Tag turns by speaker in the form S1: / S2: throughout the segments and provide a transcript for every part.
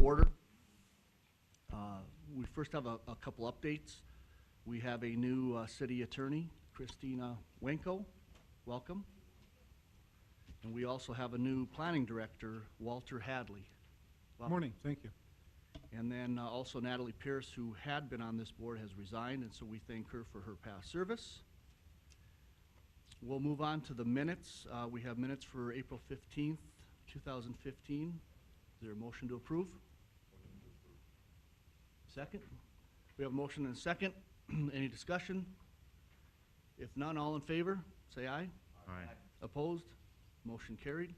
S1: order. We first have a couple updates. We have a new city attorney, Christina Wenko. Welcome. And we also have a new planning director, Walter Hadley. Welcome.
S2: Morning, thank you.
S1: And then also Natalie Pierce, who had been on this board, has resigned, and so we thank her for her past service. We'll move on to the minutes. We have minutes for April 15th, 2015. Is there a motion to approve? Second? We have a motion and a second. Any discussion? If none, all in favor, say aye.
S3: Aye.
S1: Opposed? Motion carried.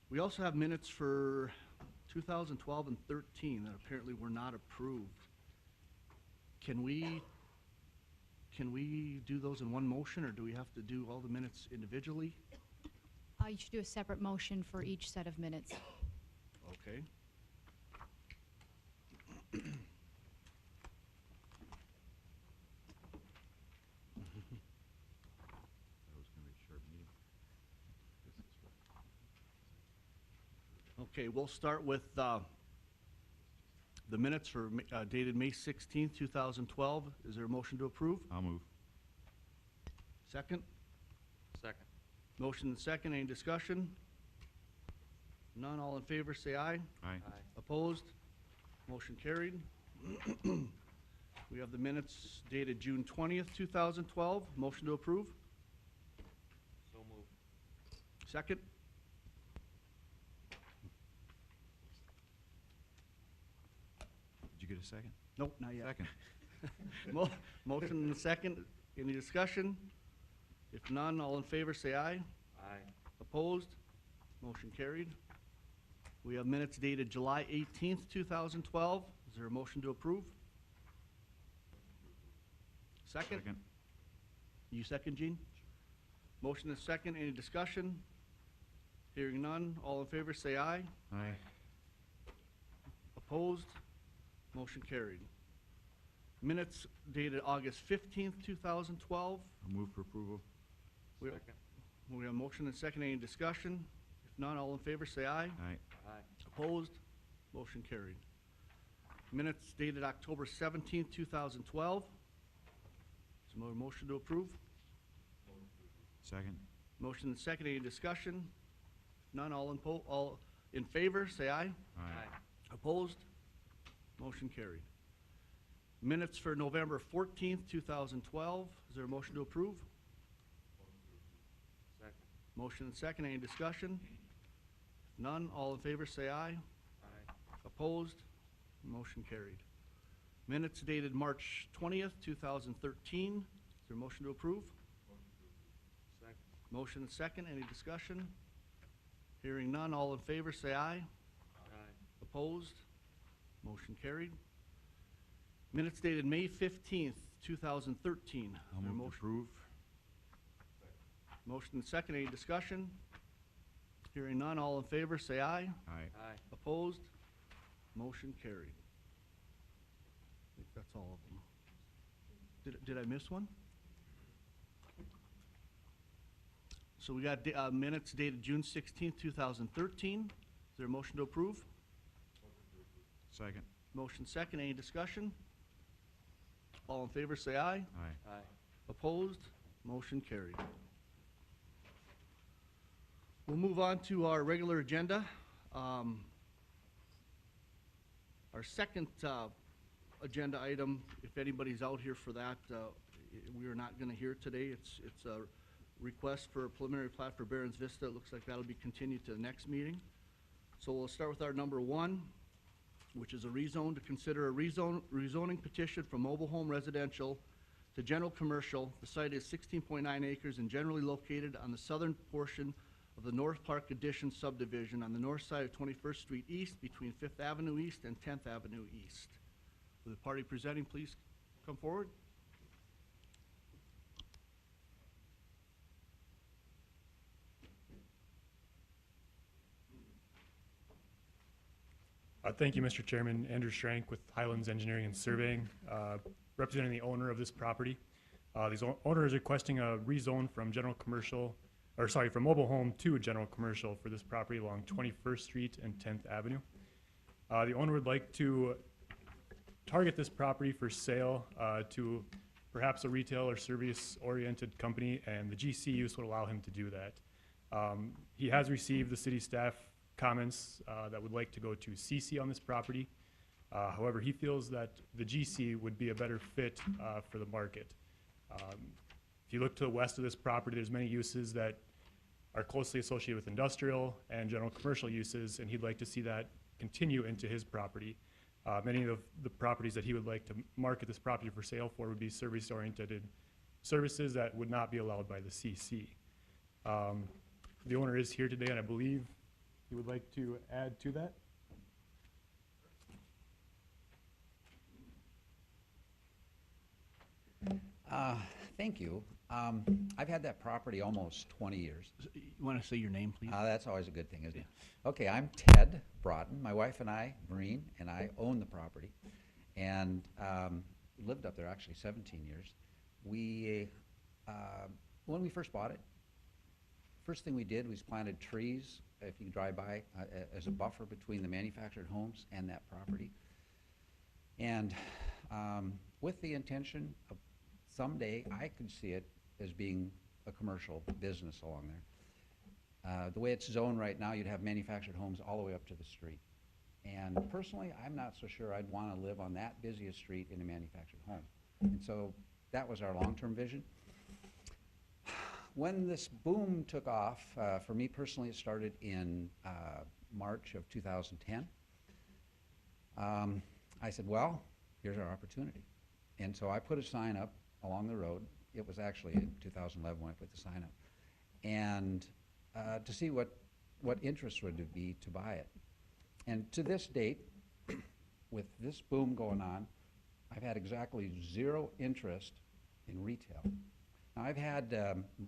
S1: We also have minutes for 2012 and 13 that apparently were not approved. Can we do those in one motion, or do we have to do all the minutes individually?
S4: You should do a separate motion for each set of minutes.
S1: Okay.
S3: That was gonna be a short meeting. This is right.
S1: Okay, we'll start with the minutes for dated May 16th, 2012. Is there a motion to approve?
S3: I'll move.
S1: Second?
S5: Second.
S1: Motion and second. Any discussion? None. All in favor, say aye.
S3: Aye.
S1: Opposed? Motion carried. We have the minutes dated June 20th, 2012. Motion to approve?
S5: So moved.
S1: Second?
S3: Did you get a second?
S1: Nope, not yet.
S3: Second.
S1: Motion and second. Any discussion? If none, all in favor, say aye.
S5: Aye.
S1: Opposed? Motion carried. We have minutes dated July 18th, 2012. Is there a motion to approve? Second?
S3: Second.
S1: You second, Gene? Motion is second. Any discussion? Hearing none. All in favor, say aye.
S3: Aye.
S1: Opposed? Motion carried. Minutes dated August 15th, 2012.
S3: I'll move for approval.
S1: We
S5: Second.
S1: we have a motion and second. Any discussion? If none, all in favor, say aye.
S3: Aye.
S5: Aye.
S1: Opposed? Motion carried. Minutes dated October 17th, 2012. Is there a motion to approve?
S3: Second.
S1: Motion and second. Any discussion? None. All in favor, say aye.
S3: Aye.
S1: Opposed? Motion carried. Minutes for November 14th, 2012. Is there a motion to approve?
S5: Second.
S1: Motion and second. Any discussion? None. All in favor, say aye.
S5: Aye.
S1: Opposed? Motion carried. Minutes dated March 20th, 2013. Is there a motion to approve?
S5: Second.
S1: Motion and second. Any discussion? Hearing none. All in favor, say aye.
S5: Aye.
S1: Opposed? Motion carried. Minutes dated May 15th, 2013.
S3: I'll
S1: Is there a
S3: move to
S1: motion?
S3: approve.
S1: Motion and second. Any discussion? Hearing none. All in favor, say aye.
S3: Aye.
S5: Aye.
S1: Opposed? Motion carried. I think that's all of them. Did I miss one? So we got minutes dated June 16th, 2013. Is there a motion to approve?
S3: Second.
S1: Motion second. Any discussion? All in favor, say aye.
S3: Aye.
S5: Aye.
S1: Opposed? Motion carried. We'll move on to our regular agenda. Our second agenda item, if anybody's out here for that, we are not going to hear today. It's a request for a preliminary plat for Barron's Vista. It looks like that'll be continued to the next meeting. So we'll start with our number one, which is a rezone, to consider a rezoning petition from mobile home residential to general commercial. The site is 16.9 acres and generally located on the southern portion of the North Park Addition subdivision on the north side of 21st Street East between 5th Avenue East and 10th Avenue East. Will the party presenting please come forward?
S6: Thank you, Mr. Chairman. Andrew Schrank with Highlands Engineering and Surveying, representing the owner of this property. The owner is requesting a rezone from from mobile home to general commercial for this property along 21st Street and 10th Avenue. The owner would like to target this property for sale to perhaps a retail or service-oriented company, and the GC use would allow him to do that. He has received the city staff comments that would like to go to CC on this property. However, he feels that the GC would be a better fit for the market. If you look to the west of this property, there's many uses that are closely associated with industrial and general commercial uses, and he'd like to see that continue into his property. Many of the properties that he would like to market this property for sale for would be service-oriented services that would not be allowed by the CC. The owner is here today, and I believe he would like to add to that.
S2: Thank you. I've had that property almost 20 years.
S1: You want to say your name, please?
S2: That's always a good thing, isn't it? Okay, I'm Ted Broughton. My wife and I, Maureen, and I own the property, and lived up there actually 17 years. We, when we first bought it, first thing we did was planted trees, if you drive by, as a buffer between the manufactured homes and that property. And with the intention of someday I could see it as being a commercial business along there. The way it's zoned right now, you'd have manufactured homes all the way up to the street. And personally, I'm not so sure I'd want to live on that busiest street in a manufactured home. And so that was our long-term vision. When this boom took off, for me personally, it started in March of 2010. I said, well, here's our opportunity. And so I put a sign up along the road. It was actually in 2011 when I put the sign up. And to see what interest would it be to buy it. And to this date, with this boom going on, I've had exactly zero interest in retail. Now, I've had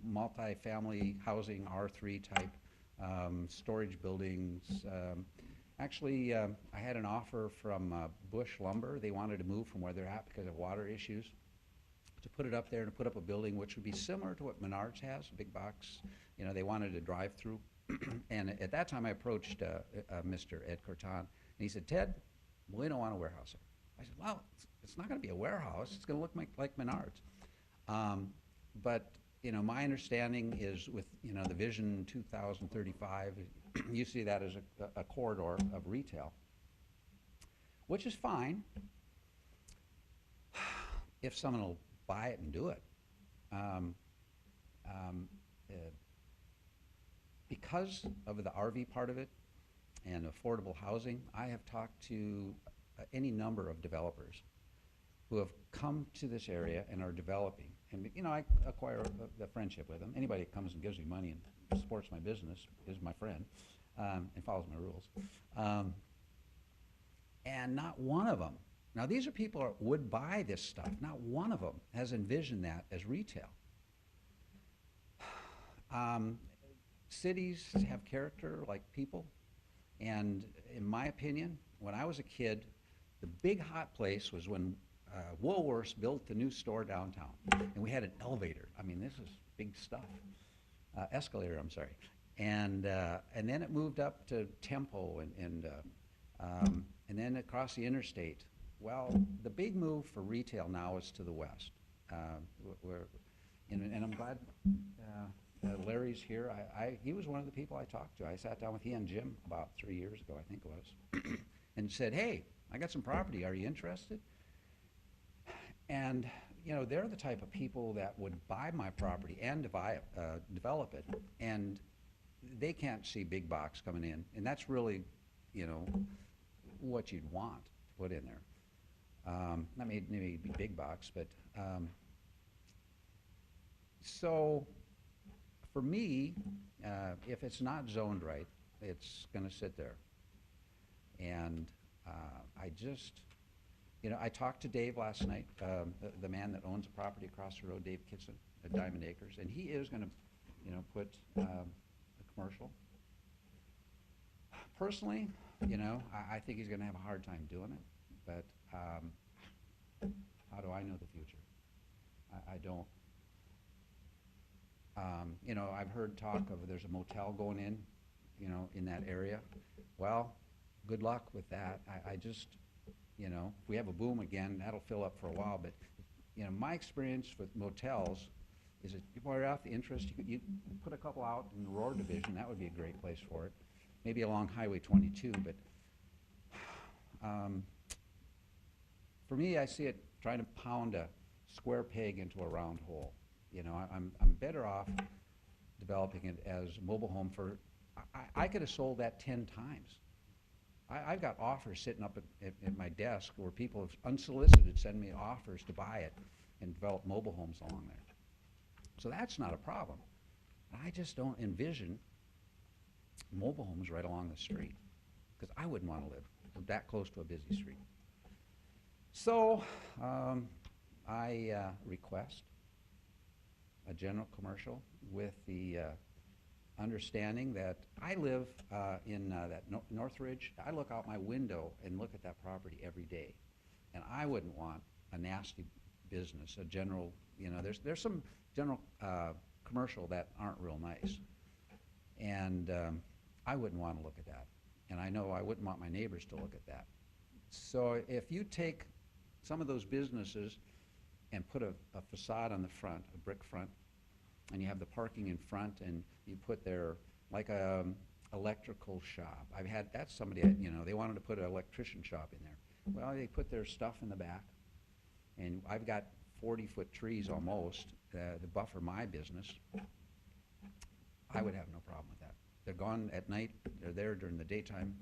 S2: multi-family housing, R3 type, storage buildings. Actually, I had an offer from Bush Lumber. They wanted to move from where they're at because of water issues, to put it up there, to put up a building which would be similar to what Menards has, a big box. You know, they wanted a drive-through. And at that time, I approached Mr. Ed Corton, and he said, Ted, we don't want a warehouse there. I said, well, it's not going to be a warehouse. It's going to look like Menards. But, you know, my understanding is with, you know, the Vision 2035, you see that as a corridor of retail, which is fine if someone will buy it and do it. Because of the RV part of it and affordable housing, I have talked to any number of developers who have come to this area and are developing. And, you know, I acquire a friendship with them. Anybody that comes and gives me money and supports my business is my friend and follows my rules. And not one of them, now these are people that would buy this stuff, not one of them has envisioned that as retail. Cities have character like people, and in my opinion, when I was a kid, the big hot place was when Woolworths built the new store downtown, and we had an elevator. I mean, this is big stuff. Escalator, I'm sorry. And then it moved up to Tempo and then across the interstate. Well, the big move for retail now is to the west. And I'm glad Larry's here. He was one of the people I talked to. I sat down with he and Jim about 3 years ago, I think it was, and said, hey, I got some property. Are you interested? And, you know, they're the type of people that would buy my property and develop it, and they can't see big box coming in. And that's really, you know, what you'd want to put in there. Not maybe be big box, but so for me, if it's not zoned right, it's going to sit there. And I just, you know, I talked to Dave last night, the man that owns a property across the road, Dave Kitson at Diamond Acres, and he is going to, you know, put a commercial. Personally, you know, I think he's going to have a hard time doing it, but how do I know the future? I don't. You know, I've heard talk of there's a motel going in, you know, in that area. Well, good luck with that. I just, you know, if we have a boom again, that'll fill up for a while, but, you know, my experience with motels is that you borrow out the interest, you put a couple out in the Aurora division, that would be a great place for it. Maybe along Highway 22, but, for me, I see it trying to pound a square peg into a round hole. You know, I'm better off developing it as a mobile home for, I could have sold that 10 times. I've got offers sitting up at my desk where people have unsolicited send me offers to buy it and develop mobile homes along there. So that's not a problem. I just don't envision mobile homes right along the street, because I wouldn't want to live that close to a busy street. So I request a general commercial with the understanding that I live in that Northridge. I look out my window and look at that property every day, and I wouldn't want a nasty business, a general, you know, there's some general commercial that aren't real nice, and I wouldn't want to look at that, and I know I wouldn't want my neighbors to look at that. So if you take some of those businesses and put a facade on the front, a brick front, and you have the parking in front, and you put their, like a electrical shop. That's somebody, you know, they wanted to put an electrician shop in there. Well, they put their stuff in the back, and I've got 40-foot trees almost to buffer my business. I would have no problem with that. They're gone at night, they're there during the daytime.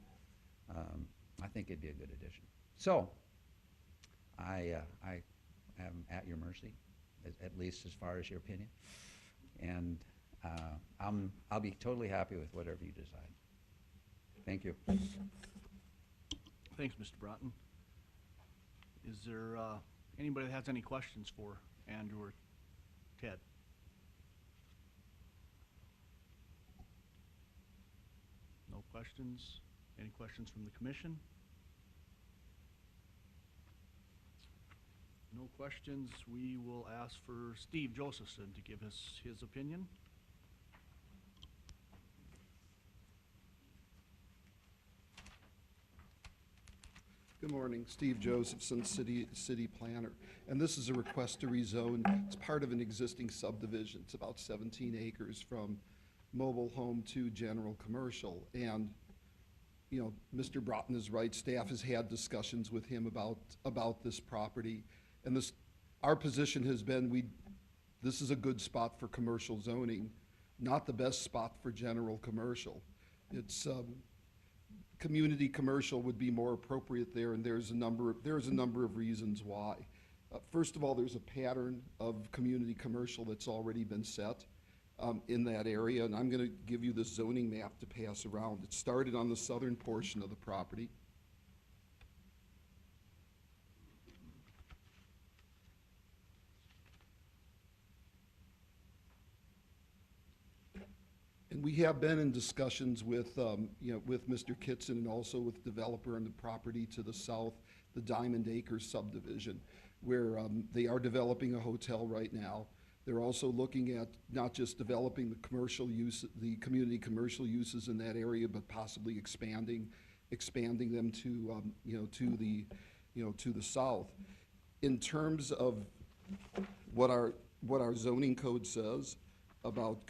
S2: I think it'd be a good addition. So, I am at your mercy, at least as far as your opinion. And I'll be totally happy with whatever you decide. Thank you.
S1: Thanks, Mr. Broughton. Is there anybody that has any questions for Andrew or Ted? No questions? Any questions from the commission? No questions. We will ask for Steve Josephson to give us his opinion.
S7: Good morning, Steve Josephson, city planner. And this is a request to rezone. It's part of an existing subdivision. It's about 17 acres from mobile home to general commercial. And, you know, Mr. Broughton is right. Staff has had discussions with him about this property. And our position has been this is a good spot for commercial zoning, not the best spot for general commercial. It's community commercial would be more appropriate there, and there's a number of reasons why. First of all, there's a pattern of community commercial that's already been set in that area, and I'm going to give you the zoning map to pass around. It started on the southern portion of the property. And we have been in discussions with, with Mr. Kitson and also with developer and the property to the south, the Diamond Acres subdivision, where they are developing a hotel right now. They're also looking at not just developing the commercial use, the community commercial uses in that area, but possibly expanding them to, to the south. In terms of what our zoning code says about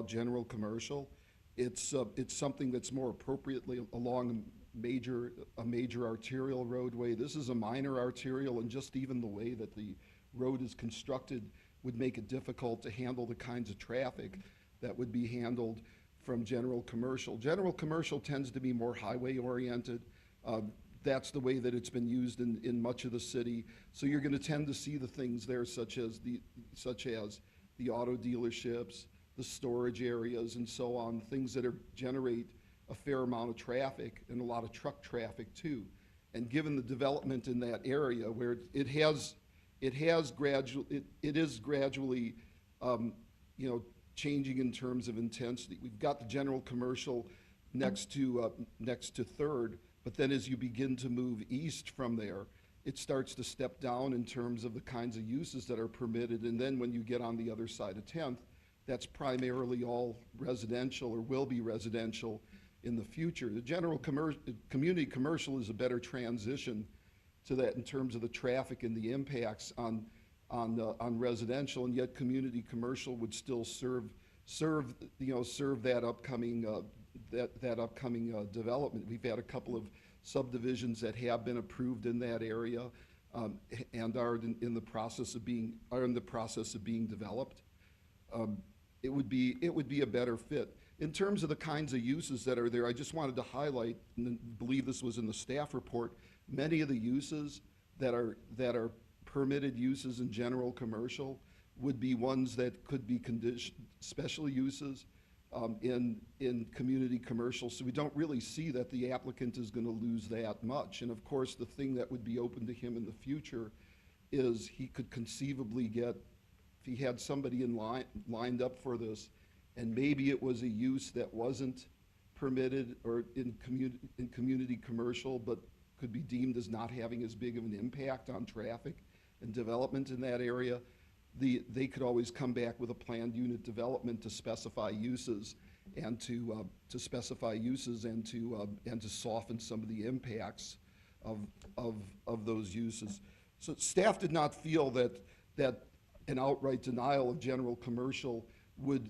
S7: general commercial, it's something that's more appropriately along a major arterial roadway. This is a minor arterial, and just even the way that the road is constructed would make it difficult to handle the kinds of traffic that would be handled from general commercial. General commercial tends to be more highway oriented. That's the way that it's been used in much of the city. So you're going to tend to see the things there, such as the auto dealerships, the storage areas, and so on, things that generate a fair amount of traffic and a lot of truck traffic too. And given the development in that area, where it is gradually, changing in terms of intensity. We've got the general commercial next to Third, but then as you begin to move east from there, it starts to step down in terms of the kinds of uses that are permitted. And then when you get on the other side of 10th, that's primarily all residential or will be residential. in the future. The general community commercial is a better transition to that in terms of the traffic and the impacts on residential, and yet community commercial would still serve that upcoming development. We've had a couple of subdivisions that have been approved in that area, and are in the process of being developed. It would be a better fit. In terms of the kinds of uses that are there, I just wanted to highlight, and I believe this was in the staff report, many of the uses that are permitted uses in general commercial would be ones that could be special uses in community commercial. So we don't really see that the applicant is going to lose that much. And of course, the thing that would be open to him in the future is he could conceivably get, if he had somebody lined up for this, and maybe it was a use that wasn't permitted or in community commercial, but could be deemed as not having as big of an impact on traffic and development in that area, they could always come back with a planned unit development to specify uses and to soften some of the impacts of those uses. So staff did not feel that an outright denial of general commercial would,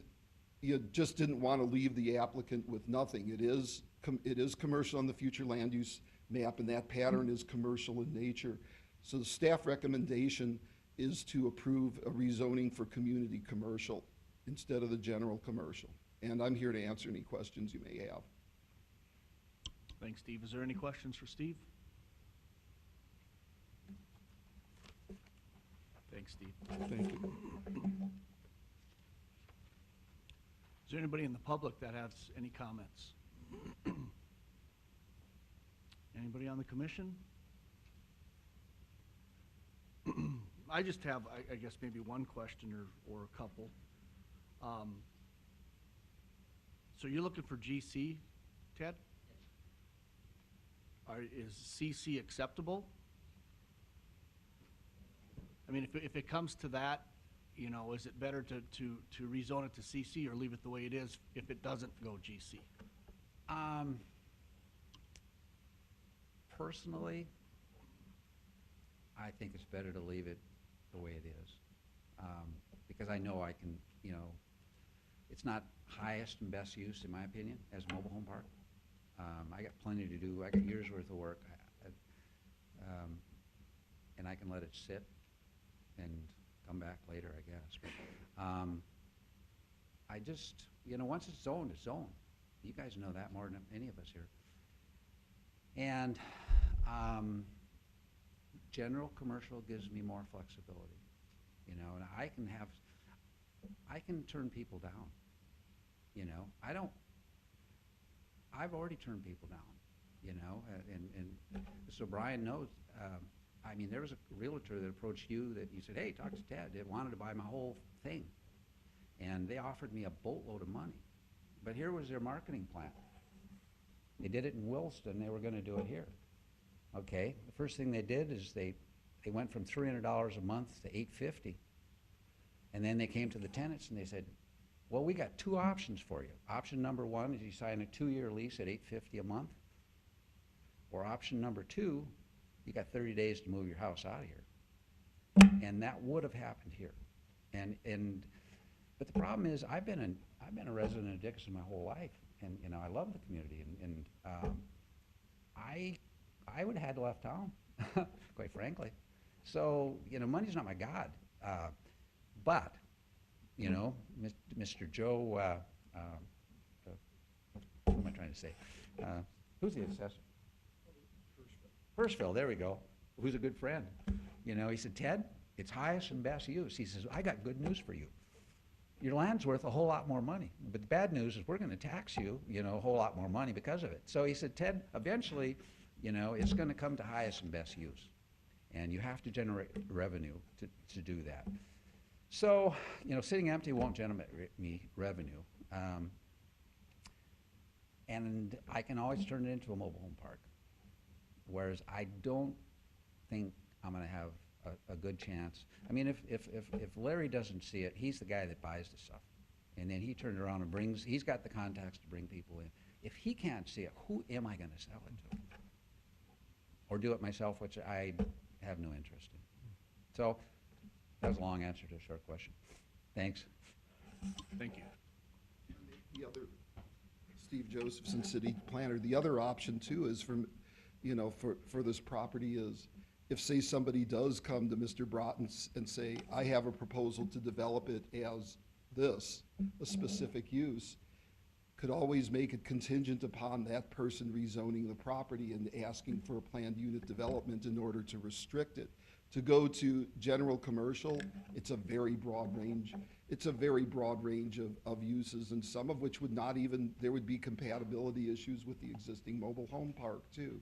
S7: just didn't want to leave the applicant with nothing. It is commercial on the future land use map, and that pattern is commercial in nature. So the staff recommendation is to approve a rezoning for community commercial instead of the general commercial. And I'm here to answer any questions you may have.
S1: Thanks, Steve. Is there any questions for Steve? Thanks, Steve.
S7: Thank you.
S1: Is there anybody in the public that has any comments? Anybody on the commission? I just have, I guess, maybe one question or a couple. So you're looking for GC, Ted? Is CC acceptable? I mean, if it comes to that, is it better to rezone it to CC or leave it the way it is if it doesn't go GC?
S2: Personally, I think it's better to leave it the way it is, because I know I can, it's not highest and best use, in my opinion, as a mobile home park. I got plenty to do. I got years' worth of work, and I can let it sit and come back later, I guess. But I just, once it's zoned, it's zoned. You guys know that more than any of us here. And general commercial gives me more flexibility, and I can turn people down. I've already turned people down, and so Brian knows. I mean, there was a realtor that approached you that you said, hey, talk to Ted. They wanted to buy my whole thing, and they offered me a boatload of money. But here was their marketing plan. They did it in Williston. They were going to do it here. Okay, the first thing they did is they went from $300 a month to $850, and then they came to the tenants and they said, well, we got two options for you. Option number one is you sign a 2-year lease at $850 a month, or option number two, you got 30 days to move your house out of here. And that would have happened here. But the problem is, I've been a resident of Dickinson my whole life, and I love the community, and I would have had to left town, quite frankly. So money's not my god, but Mr. Joe, who am I trying to say? Who's the assessor? Hirschfeld, there we go. Who's a good friend? He said, Ted, it's highest and best use. He says, I got good news for you. Your land's worth a whole lot more money. But the bad news is we're going to tax you, a whole lot more money because of it. So he said, Ted, eventually, it's going to come to highest and best use. And you have to generate revenue to do that. So, sitting empty won't generate me revenue. And I can always turn it into a mobile home park. Whereas I don't think I'm going to have a good chance. I mean, if Larry doesn't see it, he's the guy that buys the stuff. And then he turns around and he's got the contacts to bring people in. If he can't see it, who am I gonna sell it to? Or do it myself, which I have no interest in. So, that was a long answer to a short question. Thanks.
S1: Thank you.
S7: The other, Steve Josephson, city planner, the other option too is for this property is, if say somebody does come to Mr. Broughton and say, I have a proposal to develop it as this, a specific use, could always make it contingent upon that person rezoning the property and asking for a planned unit development in order to restrict it. To go to general commercial, it's a very broad range. It's a very broad range of uses, and some of which would not even, there would be compatibility issues with the existing mobile home park too.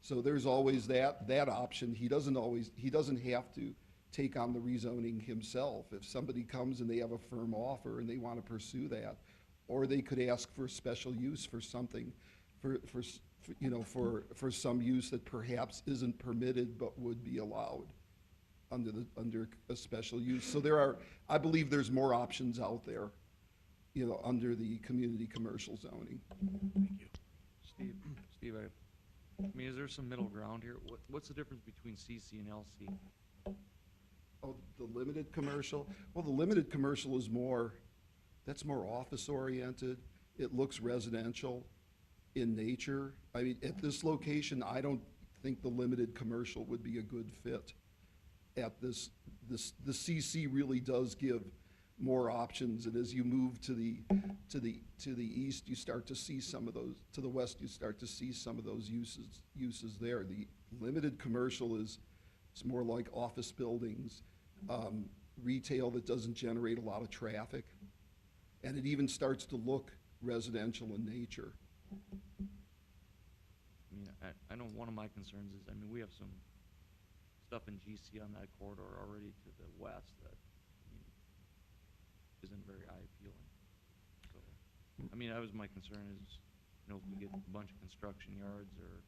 S7: So there's always that option. He doesn't have to take on the rezoning himself. If somebody comes and they have a firm offer and they want to pursue that, or they could ask for special use for something, for some use that perhaps isn't permitted but would be allowed under a special use. So I believe there's more options out there, under the community commercial zoning.
S1: Thank you.
S5: Steve, I mean, is there some middle ground here? What's the difference between CC and LC?
S7: Oh, the limited commercial? Well, the limited commercial is that's more office oriented. It looks residential in nature. I mean, at this location, I don't think the limited commercial would be a good fit. At the CC really does give more options, and as you move to the east, you start to see some of those. To the west, you start to see some of those uses there. The limited commercial it's more like office buildings, retail that doesn't generate a lot of traffic, and it even starts to look residential in nature.
S5: I mean, I know one of my concerns is, I mean, we have some stuff in GC on that corridor already to the west that, I mean, isn't very eye appealing. So, I mean, that was my concern is, if we get a bunch of construction yards or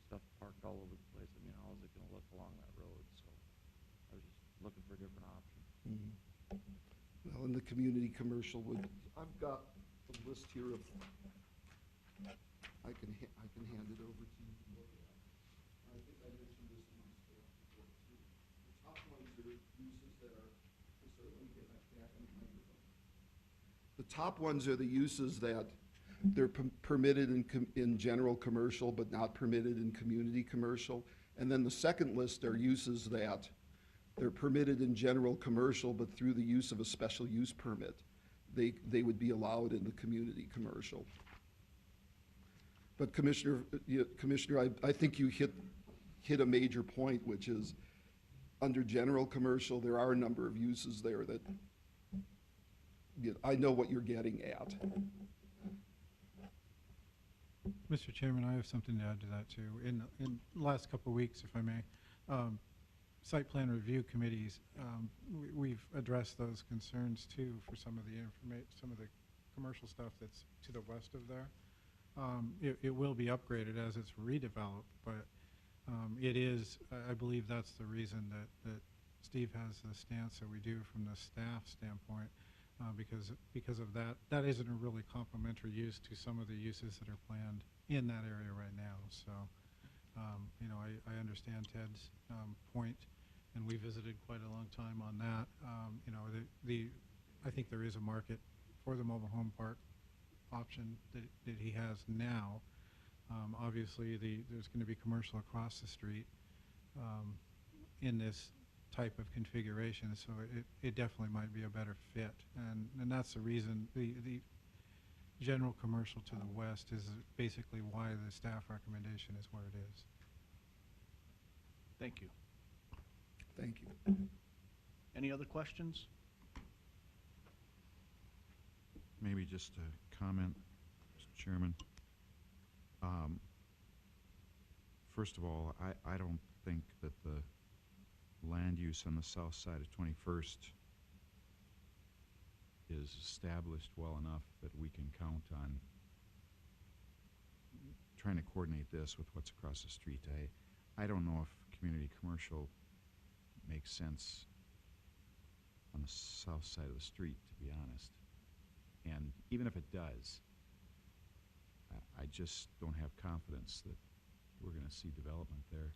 S5: stuff parked all over the place, I mean, how is it gonna look along that road? So, I was just looking for a different option.
S7: Well, in the community commercial I've got a list here of, I can hand it over to you to look at. I think I mentioned this in my staff report too. The top ones are uses that are, sorry, let me get back on the microphone. The top ones are the uses that they're permitted in general commercial but not permitted in community commercial. And then the second list are uses that they're permitted in general commercial, but through the use of a special use permit, they would be allowed in the community commercial. But Commissioner, I think you hit a major point, which is under general commercial, there are a number of uses there that I know what you're getting at.
S8: Mr. Chairman, I have something to add to that too. In the last couple of weeks, if I may, site plan review committees, we've addressed those concerns too for some of the commercial stuff that's to the west of there. It will be upgraded as it's redeveloped, but it is, I believe that's the reason that Steve has the stance that we do from the staff standpoint, because of that isn't a really complementary use to some of the uses that are planned in that area right now. So, I understand Ted's point, and we visited quite a long time on that. I think there is a market for the mobile home park option that he has now. Obviously, there's going to be commercial across the street in this type of configuration, so it definitely might be a better fit. And that's the reason the general commercial to the west is basically why the staff recommendation is where it is.
S1: Thank you.
S7: Thank you.
S1: Any other questions?
S3: Maybe just a comment, Mr. Chairman. First of all, I don't think that the land use on the south side of 21st is established well enough that we can count on trying to coordinate this with what's across the street. I don't know if community commercial makes sense on the south side of the street, to be honest. And even if it does, I just don't have confidence that we're gonna see development there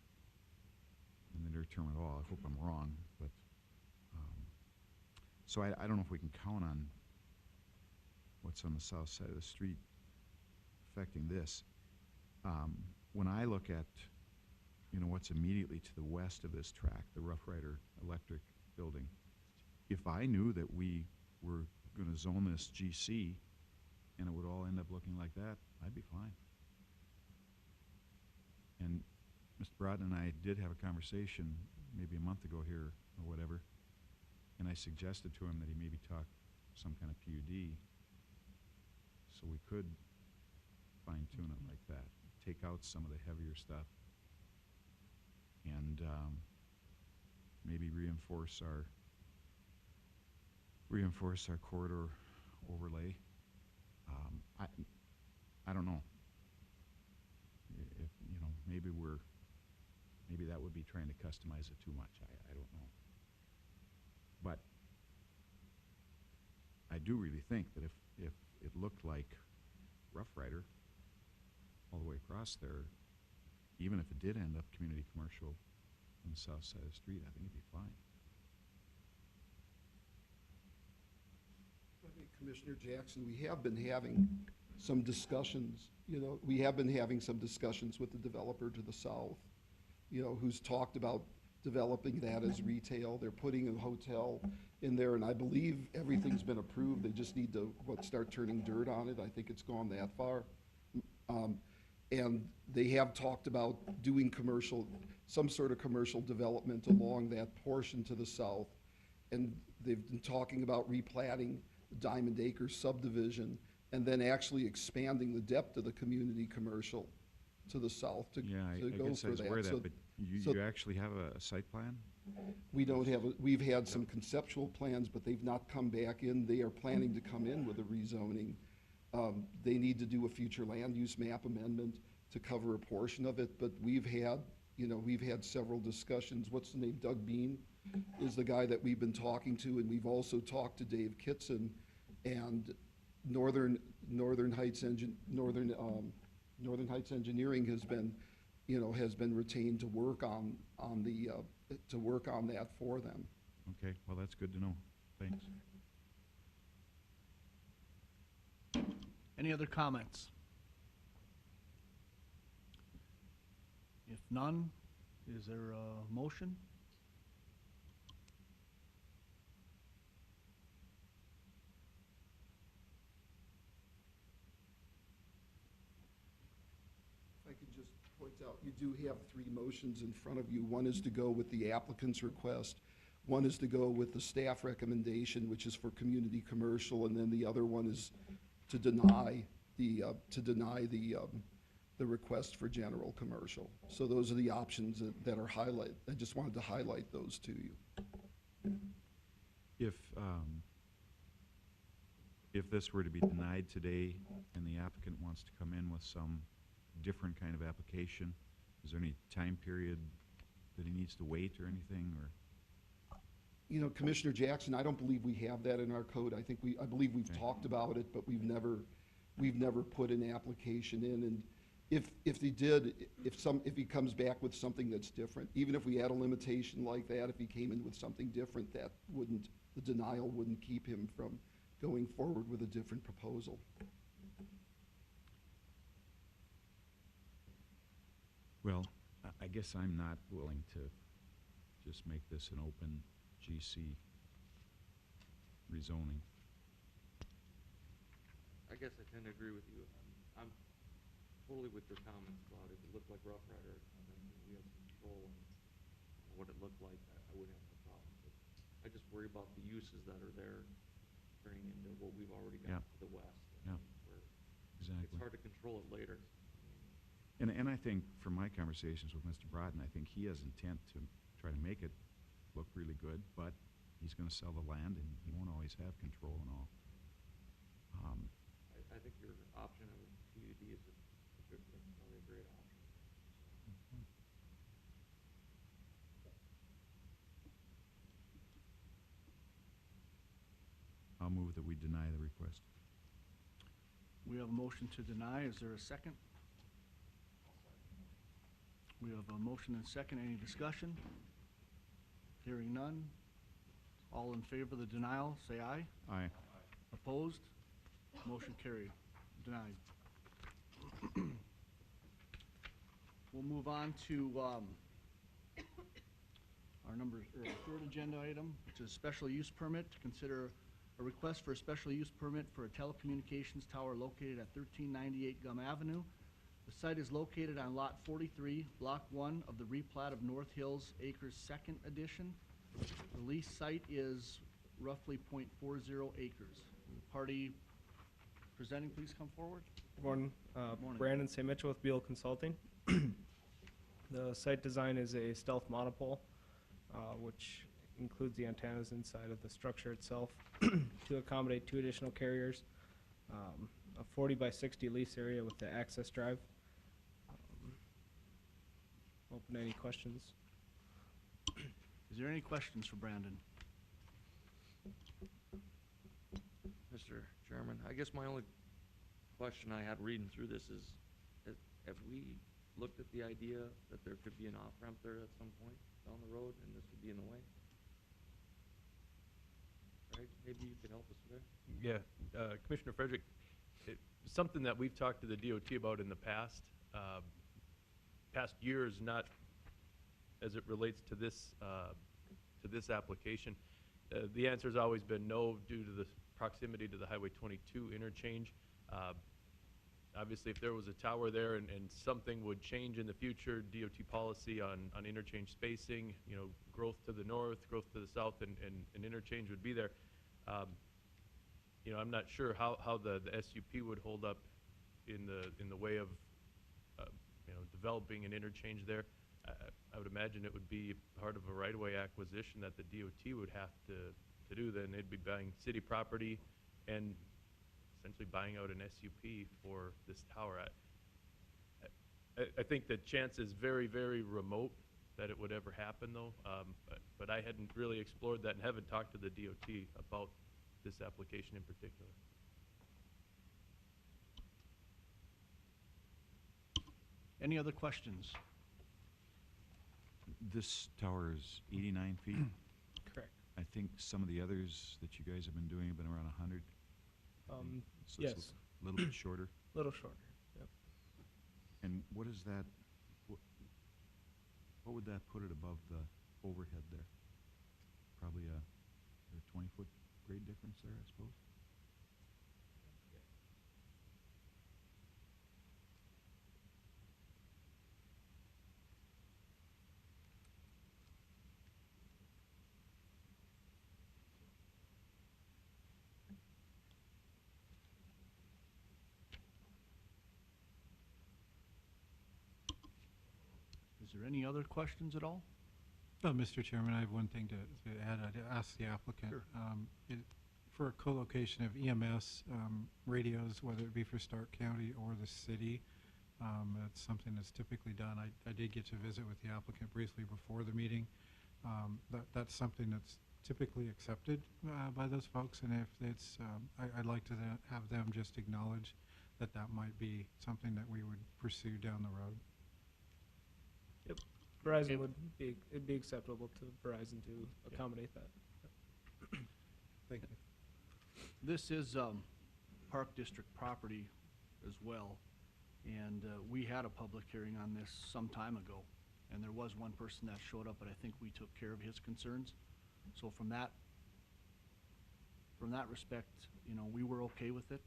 S3: in the near term at all. I hope I'm wrong, but, so I don't know if we can count on what's on the south side of the street affecting this. When I look at, what's immediately to the west of this track, the Rough Rider Electric building, if I knew that we were gonna zone this GC and it would all end up looking like that, I'd be fine. And Mr. Broughton and I did have a conversation maybe a month ago here or whatever, and I suggested to him that he maybe talk some kind of PUD so we could fine tune it like that, take out some of the heavier stuff, and maybe reinforce our corridor overlay. I don't know. If, maybe that would be trying to customize it too much. I don't know. But I do really think that if it looked like Rough Rider all the way across there, even if it did end up community commercial on the south side of the street, I think it'd be fine.
S7: I think, Commissioner Jackson, we have been having some discussions, we have been having some discussions with the developer to the south, who's talked about developing that as retail. They're putting a hotel in there, and I believe everything's been approved. They just need to, start turning dirt on it. I think it's gone that far. And they have talked about doing some sort of commercial development along that portion to the south. And they've been talking about replatting the Diamond Acres subdivision and then actually expanding the depth of the community commercial to the south to
S3: Yeah, I
S7: go
S3: guess I
S7: for
S3: was
S7: that.
S3: aware of
S7: So
S3: that, but
S7: so-
S3: you actually have a site plan?
S7: we don't have, we've had some conceptual plans, but they've not come back in. They are planning to come in with a rezoning. They need to do a future land use map amendment to cover a portion of it, but we've had several discussions. What's the name? Doug Bean is the guy that we've been talking to, and we've also talked to Dave Kitson, and Northern Heights Engineering has been retained to work on that for them.
S3: Okay, well, that's good to know. Thanks.
S1: Any other comments? If none, is there a motion?
S7: If I could just point out, you do have three motions in front of you. One is to go with the applicant's request. One is to go with the staff recommendation, which is for community commercial, and then the other one is to deny the request for general commercial. So those are the options that are highlighted. I just wanted to highlight those to you.
S3: If this were to be denied today and the applicant wants to come in with some different kind of application, is there any time period that he needs to wait or anything, or?
S7: Commissioner Jackson, I don't believe we have that in our code. I believe we've
S3: Okay.
S7: talked about it, but we've never put an application in. And if he comes back with something that's different, even if we had a limitation like that, if he came in with something different, the denial wouldn't keep him from going forward with a different proposal.
S3: Well, I guess I'm not willing to just make this an open GC rezoning.
S5: I guess I tend to agree with you. I'm totally with your comments about if it looked like Rough Rider, and then we had some control on what it looked like, I would have no problem. But I just worry about the uses that are there turning into what we've already got
S3: Yeah.
S5: to the west.
S3: Yeah.
S5: Where
S3: Exactly.
S5: it's hard to control it later.
S3: And I think from my conversations with Mr. Broughton, I think he has intent to try to make it look really good, but he's gonna sell the land and he won't always have control and all.
S5: I think your option of PUD is probably a great option.
S3: I'll move that we deny the request.
S1: We have a motion to deny. Is there a second? We have a motion and second. Any discussion? Hearing none. All in favor of the denial, say aye.
S3: Aye.
S1: Opposed? Motion carried. Denied. We'll move on to our third agenda item, which is special use permit to consider a request for a special use permit for a telecommunications tower located at 1398 Gum Avenue. The site is located on Lot 43, Block 1 of the replat of North Hills Acres Second Edition. The lease site is roughly .40 acres. Party presenting, please come forward.
S9: Good morning.
S1: Morning.
S9: Brandon St. Mitchell with Beal Consulting. The site design is a stealth monopole, which includes the antennas inside of the structure itself to accommodate 2 additional carriers, a 40 by 60 lease area with the access drive. Open to any questions.
S1: Is there any questions for Brandon?
S5: Mr. Chairman, I guess my only question I had reading through this is, have we looked at the idea that there could be an off-ramp there at some point down the road, and this would be in the way? Right, maybe you could help us there?
S10: Yeah, Commissioner Frederick, something that we've talked to the DOT about in the past years, not as it relates to this application. The answer's always been no due to the proximity to the Highway 22 interchange. Obviously, if there was a tower there and something would change in the future, DOT policy on interchange spacing, growth to the north, growth to the south, and interchange would be there. I'm not sure how the SUP would hold up in the way of developing an interchange there. I would imagine it would be part of a right-of-way acquisition that the DOT would have to do. Then they'd be buying city property and essentially buying out an SUP for this tower. I think the chance is very, very remote that it would ever happen, though. But I hadn't really explored that and haven't talked to the DOT about this application in particular.
S1: Any other questions?
S3: This tower is 89 feet.
S9: Correct.
S3: I think some of the others that you guys have been doing have been around 100. So it's
S9: Yes,
S3: a little bit shorter.
S9: a little shorter. Yep.
S3: And what is that, what would that put it above the overhead there? Probably a 20-foot grade difference there, I suppose?
S1: Is there any other questions at all?
S8: Mr. Chairman, I have one thing to add. I'd ask the applicant.
S1: Sure.
S8: For a co-location of EMS radios, whether it be for Stark County or the city, that's something that's typically done. I did get to visit with the applicant briefly before the meeting. That's something that's typically accepted by those folks, and if it's, I'd like to have them just acknowledge that might be something that we would pursue down the road.
S9: Yep. Verizon
S1: Okay.
S9: it'd be acceptable to Verizon to accommodate that.
S8: Thank you.
S1: This is Park District property as well, and we had a public hearing on this some time ago, and there was one person that showed up, but I think we took care of his concerns. So from that respect, we were okay with it.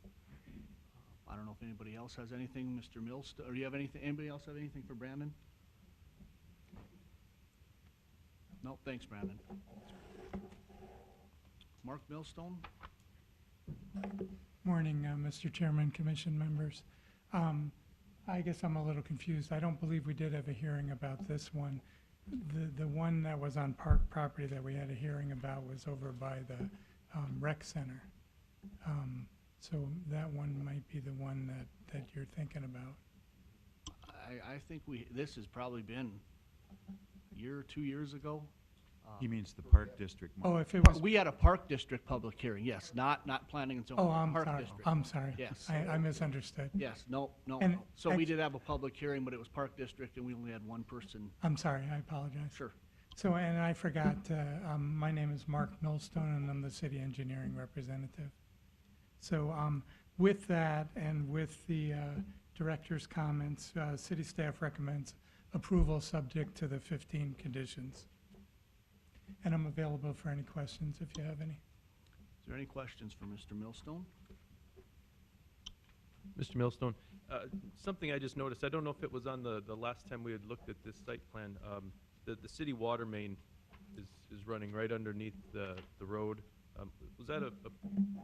S1: I don't know if anybody else has anything, Mr. Mills, or do you have anything, anybody else have anything for Brandon? No, thanks, Brandon. Mark Millstone?
S11: Morning, Mr. Chairman, Commission members. I guess I'm a little confused. I don't believe we did have a hearing about this one. The one that was on park property that we had a hearing about was over by the rec center. So that one might be the one that you're thinking about.
S1: I think this has probably been a year or 2 years ago.
S3: He means the Park District.
S11: Oh, if it
S1: Par-
S11: was,
S1: We had a Park District public hearing, yes, not planning and zoning.
S11: oh, I'm
S1: Park
S11: sorry,
S1: District.
S11: I'm sorry.
S1: Yes.
S11: I misunderstood.
S1: Yes, no.
S11: And
S1: So we
S11: act-
S1: did have a public hearing, but it was Park District, and we only had one person.
S11: I'm sorry, I apologize.
S1: Sure.
S11: So, and I forgot, my name is Mark Millstone, and I'm the city engineering representative. So, with that, and with the director's comments, city staff recommends approval subject to the 15 conditions. And I'm available for any questions if you have any.
S1: Is there any questions for Mr. Millstone?
S10: Mr. Millstone, something I just noticed, I don't know if it was on the last time we had looked at this site plan, the city water main is running right underneath the road. Was that a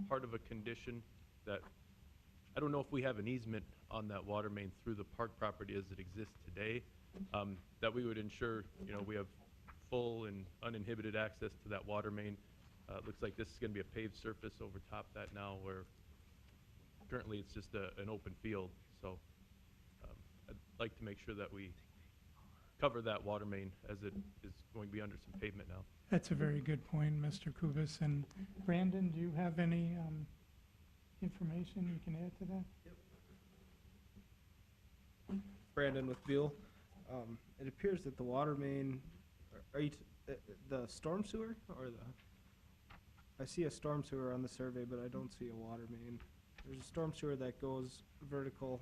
S10: part of a condition that, I don't know if we have an easement on that water main through the park property as it exists today, that we would ensure, we have full and uninhibited access to that water main. It looks like this is gonna be a paved surface over top that now, where currently it's just an open field. So I'd like to make sure that we cover that water main as it is going to be under some pavement now.
S11: That's a very good point, Mr. Kubis. And Brandon, do you have any information you can add to that?
S9: Brandon with Buell. It appears that the water main, are you, the storm sewer or I see a storm sewer on the survey, but I don't see a water main. There's a storm sewer that goes vertical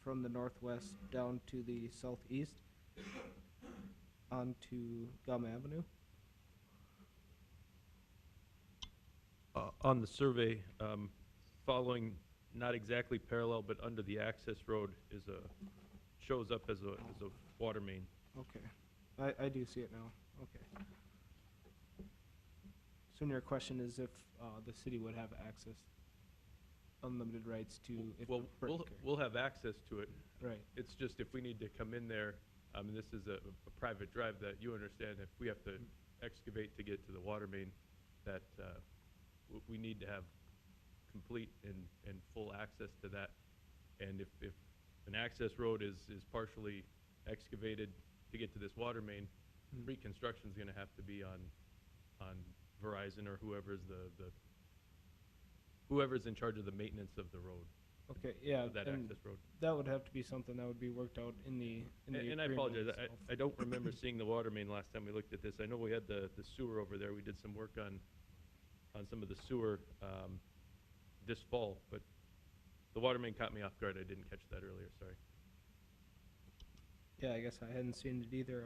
S9: from the northwest down to the southeast onto Gum Avenue.
S10: On the survey, following, not exactly parallel, but under the access road shows up as a water main.
S9: Okay, I do see it now, okay. So your question is if the city would have access, unlimited rights to, if.
S10: Well, we'll have access to it.
S9: Right,
S10: It's just if we need to come in there, and this is a private drive that you understand, if we have to excavate to get to the water main, that we need to have complete and full access to that. And if an access road is partially excavated to get to this water main, reconstruction's gonna have to be on Verizon or whoever's whoever's in charge of the maintenance of the road,
S9: okay, yeah,
S10: of that
S9: and
S10: access road.
S9: that would have to be something that would be worked out in the
S10: And I
S9: agreement
S10: apologize,
S9: itself.
S10: I don't remember seeing the water main last time we looked at this. I know we had the sewer over there. We did some work on some of the sewer this fall, but the water main caught me off guard. I didn't catch that earlier, sorry.
S9: Yeah, I guess I hadn't seen it either.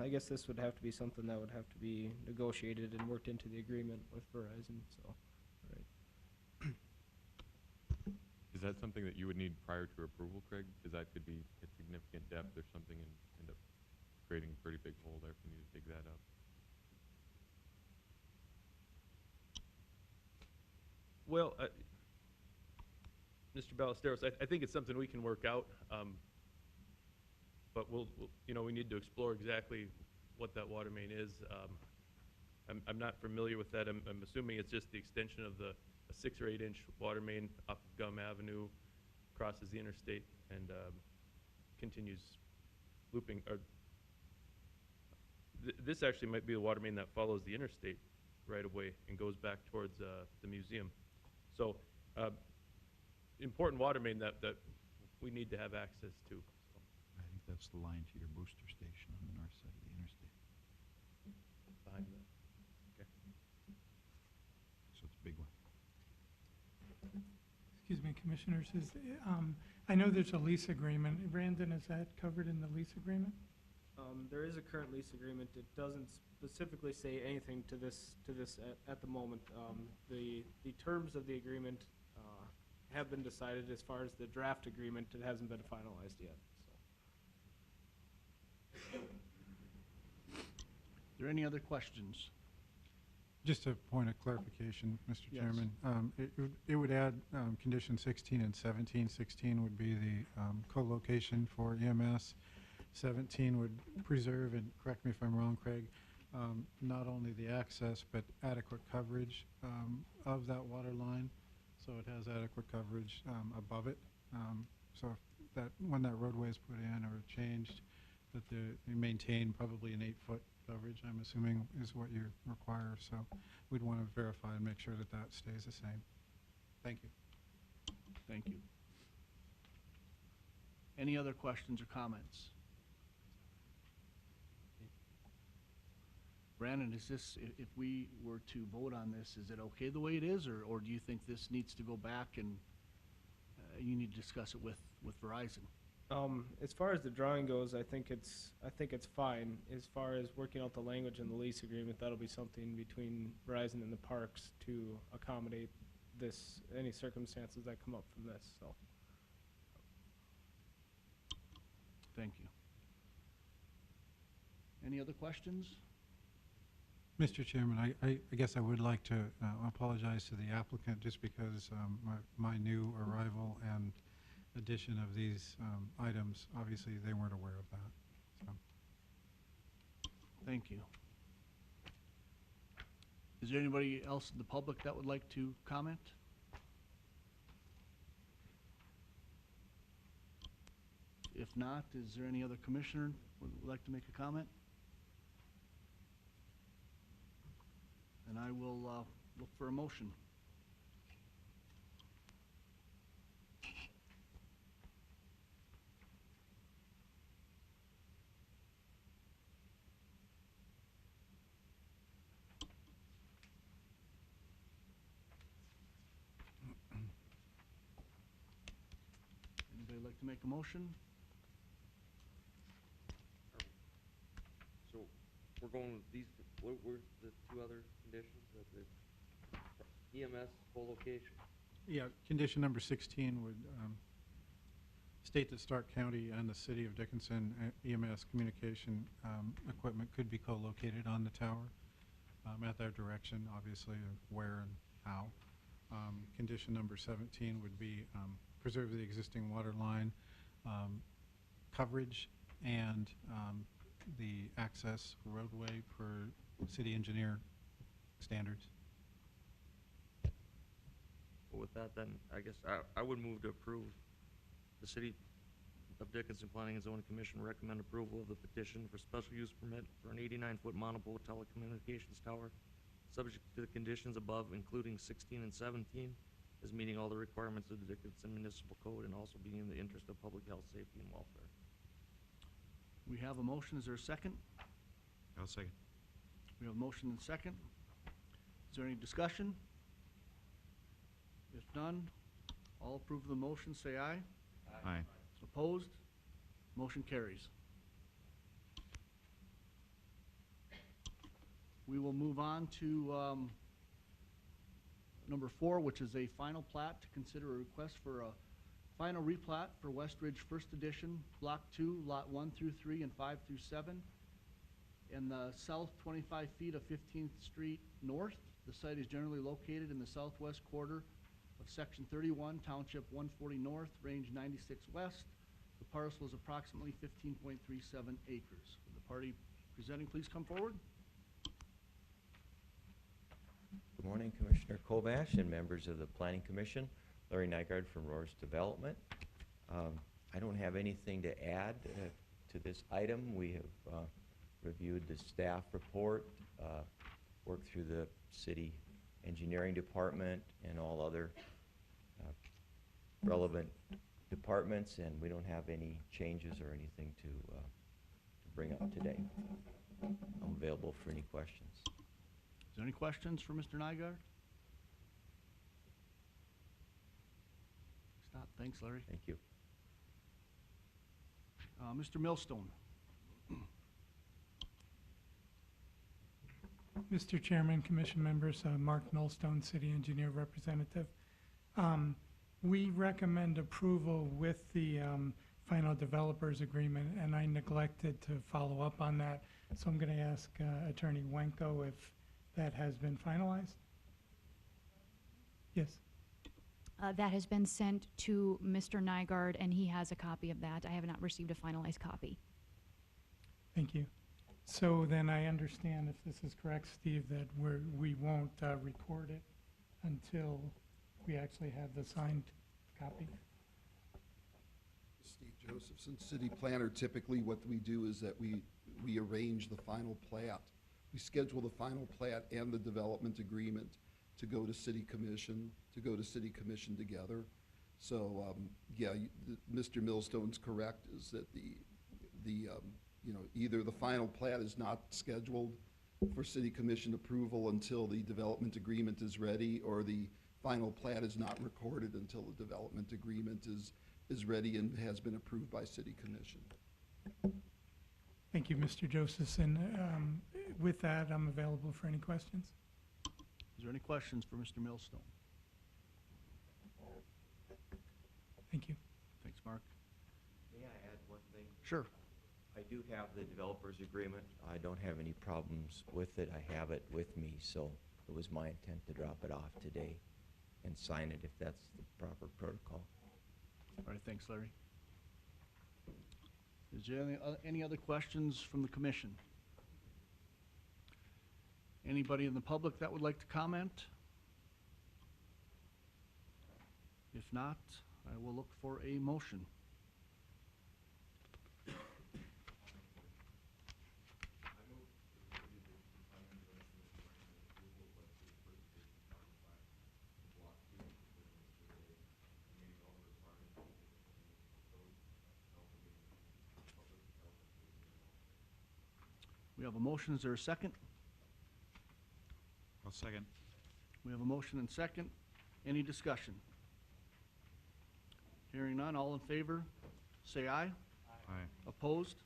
S9: I guess this would have to be something that would have to be negotiated and worked into the agreement with Verizon, so, right.
S12: Is that something that you would need prior to approval, Craig? Because that could be at significant depth or something and end up creating a pretty big hole there if we need to dig that up.
S10: Well, Mr. Ballesteros, I think it's something we can work out, but we'll, we need to explore exactly what that water main is. I'm not familiar with that. I'm assuming it's just the extension of a 6 or 8 inch water main off of Gum Avenue, crosses the interstate, and continues looping. This actually might be the water main that follows the interstate right away and goes back towards the museum. So, important water main that we need to have access to. So.
S3: I think that's the line to your booster station on the north side of the interstate.
S10: Behind that. Okay.
S3: So it's a big one.
S11: Excuse me, Commissioners, I know there's a lease agreement. Brandon, is that covered in the lease agreement?
S9: There is a current lease agreement. It doesn't specifically say anything to this at the moment. The terms of the agreement have been decided. As far as the draft agreement, it hasn't been finalized yet, so.
S1: Are there any other questions?
S8: Just a point of clarification, Mr.
S1: Yes.
S8: Chairman. It would add condition 16 and 17. 16 would be the co-location for EMS. 17 would preserve, and correct me if I'm wrong, Craig, not only the access, but adequate coverage of that water line. So it has adequate coverage above it. So if when that roadway is put in or changed, that they maintain probably an 8-foot coverage, I'm assuming is what you require, so we'd want to verify and make sure that that stays the same. Thank you.
S1: Thank you. Any other questions or comments? Brandon, is this, if we were to vote on this, is it okay the way it is, or do you think this needs to go back and you need to discuss it with Verizon?
S9: As far as the drawing goes, I think it's fine. As far as working out the language in the lease agreement, that'll be something between Verizon and the parks to accommodate this, any circumstances that come up from this, so.
S1: Thank you. Any other questions?
S8: Mr. Chairman, I guess I would like to apologize to the applicant just because my new arrival and addition of these items, obviously they weren't aware of that. So.
S1: Thank you. Is there anybody else in the public that would like to comment? If not, is there any other commissioner would like to make a comment? And I will look for a motion. Anybody like to make a motion?
S5: So we're going with these, what were the two other conditions that the EMS co-location?
S8: Yeah, condition number 16 would state that Stark County and the City of Dickinson EMS communication equipment could be co-located on the tower at their direction, obviously, of where and how. Condition number 17 would be preserve the existing water line coverage and the access roadway per city engineer standards.
S5: Well, with that, then, I guess I would move to approve. The City of Dickinson Planning and Zoning Commission recommend approval of the petition for special use permit for an 89-foot monopole telecommunications tower, subject to the conditions above, including 16 and 17, as meeting all the requirements of the Dickinson Municipal Code and also being in the interest of public health, safety, and welfare.
S1: We have a motion. Is there a second?
S3: I'll second.
S1: We have a motion and second. Is there any discussion? If none, all approve of the motion, say aye.
S3: Aye.
S1: Opposed? Motion carries. We will move on to number 4, which is a final plat to consider a request for a final replat for West Ridge First Edition, Block 2, Lot 1 through 3 and 5 through 7. In the south 25 feet of 15th Street North, the site is generally located in the southwest quarter of Section 31, Township 140 North, Range 96 West. The parcel is approximately 15.37 acres. Would the party presenting please come forward?
S13: Good morning, Commissioner Kovash and members of the Planning Commission. Larry Nygaard from Roars Development. I don't have anything to add to this item. We have reviewed the staff report, worked through the city engineering department and all other relevant departments, and we don't have any changes or anything to bring up today. I'm available for any questions.
S1: Is there any questions for Mr. Nygaard? Stop. Thanks, Larry.
S13: Thank you.
S1: Mr. Millstone.
S11: Mr. Chairman, Commission members, Mark Millstone, City Engineer Representative. We recommend approval with the final developers agreement, and I neglected to follow up on that. So I'm going to ask Attorney Wenko if that has been finalized. Yes.
S4: That has been sent to Mr. Nygaard, and he has a copy of that. I have not received a finalized copy.
S11: Thank you. So then I understand, if this is correct, Steve, that we won't record it until we actually have the signed copy?
S7: Steve Josephson, city planner. Typically what we do is that we we arrange the final plat. We schedule the final plat and the development agreement to go to city commission, together. So, yeah, Mr. Millstone's correct, is that either the final plat is not scheduled for city commission approval until the development agreement is ready, or the final plat is not recorded until the development agreement is ready and has been approved by city commission.
S11: Thank you, Mr. Josephson. With that, I'm available for any questions.
S1: Is there any questions for Mr. Millstone?
S11: Thank you.
S1: Thanks, Mark.
S13: May I add one thing?
S1: Sure.
S13: I do have the developer's agreement. I don't have any problems with it. I have it with me, so it was my intent to drop it off today and sign it if that's the proper protocol.
S1: All right, thanks, Larry. Is there any other questions from the commission? Anybody in the public that would like to comment? If not, I will look for a motion. We have a motion. Is there a second?
S3: I'll second.
S1: We have a motion and second. Any discussion? Hearing none, all in favor, say aye.
S3: Aye.
S1: Opposed?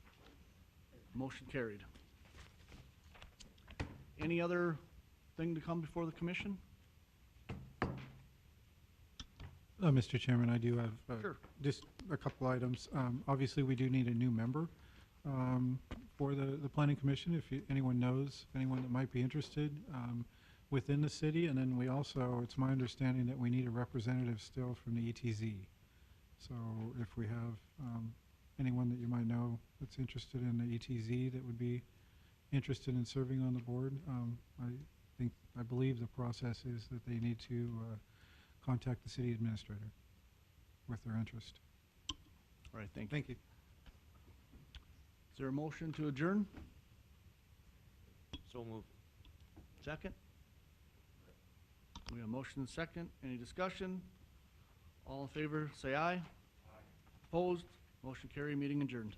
S1: Motion carried. Any other thing to come before the commission?
S8: Mr. Chairman, I do have
S1: Sure.
S8: just a couple items. Obviously, we do need a new member for the Planning Commission, if anyone knows, anyone that might be interested within the city. And then we also, it's my understanding that we need a representative still from the ETZ. So if we have anyone that you might know that's interested in the ETZ that would be interested in serving on the board, I believe the process is that they need to contact the city administrator with their interest.
S1: All right, thank you.
S8: Thank you.
S1: Is there a motion to adjourn?
S5: So moved.
S1: Second? We have a motion and second. Any discussion? All in favor, say aye. Opposed? Motion carried, meeting adjourned.